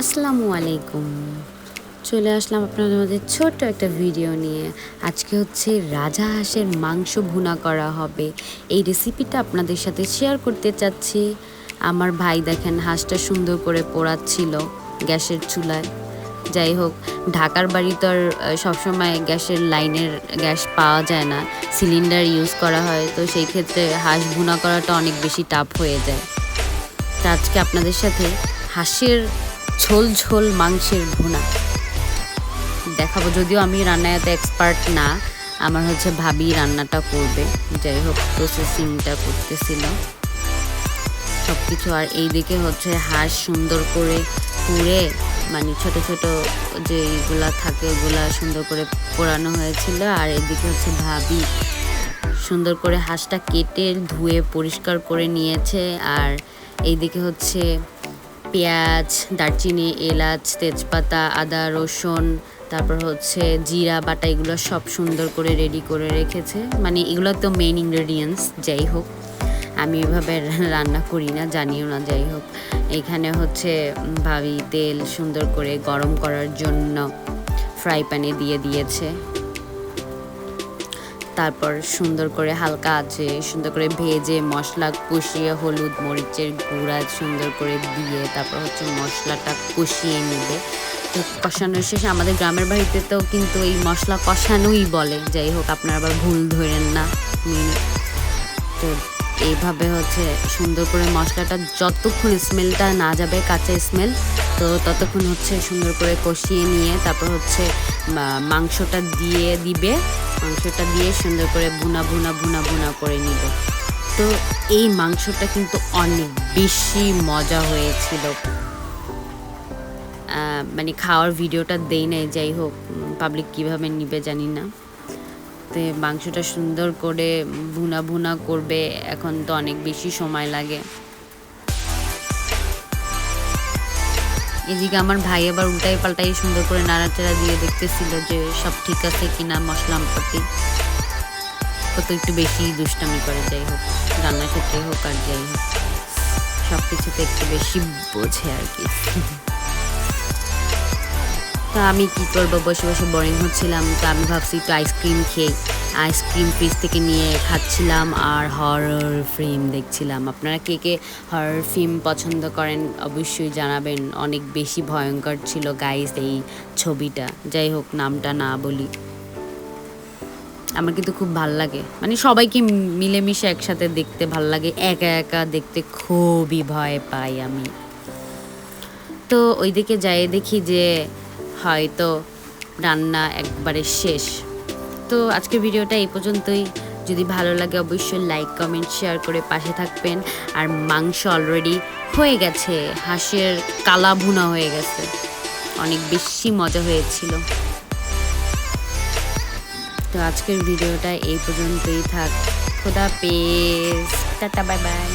আসসালামু আলাইকুম। চলে আসলাম আপনাদের মধ্যে ছোট্ট একটা ভিডিও নিয়ে। আজকে হচ্ছে রাজহাঁসের মাংস ভুনা করা হবে। এই রেসিপিটা আপনাদের সাথে শেয়ার করতে চাচ্ছি। আমার ভাই দেখেন হাঁসটা সুন্দর করে পোড়াচ্ছিল গ্যাসের চুলায়। যাই হোক, ঢাকার বাড়ি তো আর সবসময় গ্যাসের লাইনের গ্যাস পাওয়া যায় না, সিলিন্ডার ইউজ করা হয়। তো সেই ক্ষেত্রে হাঁস ভুনা করাটা অনেক বেশি টাফ হয়ে যায়। তা আজকে আপনাদের সাথে হাঁসের ঝোল ঝোল মাংসের ভুনা দেখাবো। যদিও আমি রান্নায় এত এক্সপার্ট না, আমার হচ্ছে ভাবি রান্নাটা করবে। যাই হোক, প্রসেসিংটা করতেছিল সব কিছু। আর এই দিকে হচ্ছে হাঁস সুন্দর করে পুড়ে, মানে ছোট ছোট যে এগুলা থাকে ওগুলা সুন্দর করে পোড়ানো হয়েছিল। আর এদিকে হচ্ছে ভাবি সুন্দর করে হাঁসটা কেটে ধুয়ে পরিষ্কার করে নিয়েছে। আর এইদিকে হচ্ছে পেঁয়াজ, দারচিনি, এলাচ, তেজপাতা, আদা, রসুন, তারপর হচ্ছে জিরা বাটা, এগুলো সব সুন্দর করে রেডি করে রেখেছে। মানে এগুলো তো মেইন ইনগ্রেডিয়েন্টস। যাই হোক, আমি এভাবে রান্না করি না, জানিও না। যাই হোক, এখানে হচ্ছে ভাবি তেল সুন্দর করে গরম করার জন্য ফ্রাই প্যানে দিয়ে দিয়েছে। তারপর সুন্দর করে হালকা আছে সুন্দর করে ভেজে মশলা কষিয়ে হলুদ মরিচের গুঁড়া সুন্দর করে দিয়ে তারপর হচ্ছে মশলাটা কষিয়ে নেবে। তো কষানোর শেষে আমাদের গ্রামের বাড়িতে তো কিন্তু এই মশলা কষানোই বলে। যাই হোক, আপনারা আবার ভুল ধরেন না। তো এইভাবে হচ্ছে সুন্দর করে মশলাটা যতক্ষণ স্মেলটা না যাবে, কাঁচা স্মেল, তো ততক্ষণ হচ্ছে সুন্দর করে কষিয়ে নিয়ে তারপর হচ্ছে মাংসটা দিয়ে দিবে। মাংসটা দিয়ে সুন্দর করে ভুনা ভুনা ভুনা ভুনা করে নিবে। তো এই মাংসটা কিন্তু অনেক বেশি মজা হয়েছিল। মানে খাওয়ার ভিডিওটা দেই নাই, যাই হোক পাবলিক কীভাবে নিবে জানি না। তো মাংসটা সুন্দর করে ভুনা ভুনা করবে, এখন তো অনেক বেশি সময় লাগে। এদিকে আমার ভাই আবার উল্টাই পাল্টাই সুন্দর করে নাড়াচাড়া দিয়ে দেখতেছিল যে সব ঠিক আছে কিনা মশলাপাতি। ও তো একটু বেশি দুষ্টামি করে। যাই হোক, রান্নার ক্ষেত্রে হোক আর যাই হোক, সব কিছুতে একটু বেশি বোঝে আর কি। তো আমি কি করবো, বসে বসে বোরিং হচ্ছিলাম। তো আমি ভাবছি একটু আইসক্রিম খেয়ে, আইসক্রিম ফ্রিজ থেকে নিয়ে খাচ্ছিলাম আর হরর ফিল্ম দেখছিলাম। আপনারা কে কে হরর ফিল্ম পছন্দ করেন অবশ্যই জানাবেন। অনেক বেশি ভয়ঙ্কর ছিল গাইস এই ছবিটা। যাই হোক, নামটা না বলি। আমার কিন্তু খুব ভাল লাগে, মানে সবাইকে মিলেমিশে একসাথে দেখতে ভাল লাগে। একা একা দেখতে খুবই ভয় পাই আমি। তো ওইদিকে যাই দেখি যে হয়তো রান্না একবারে শেষ। তো আজকের ভিডিওটা এই পর্যন্তই। যদি ভালো লাগে অবশ্যই লাইক কমেন্ট শেয়ার করে পাশে থাকবেন। আর মাংস অলরেডি হয়ে গেছে, হাঁসের কালা ভুনা হয়ে গেছে, অনেক বেশি মজা হয়েছিল। তো আজকের ভিডিওটা এই পর্যন্তই থাক। খোদা হাফেজ, টাটা, বাই বাই।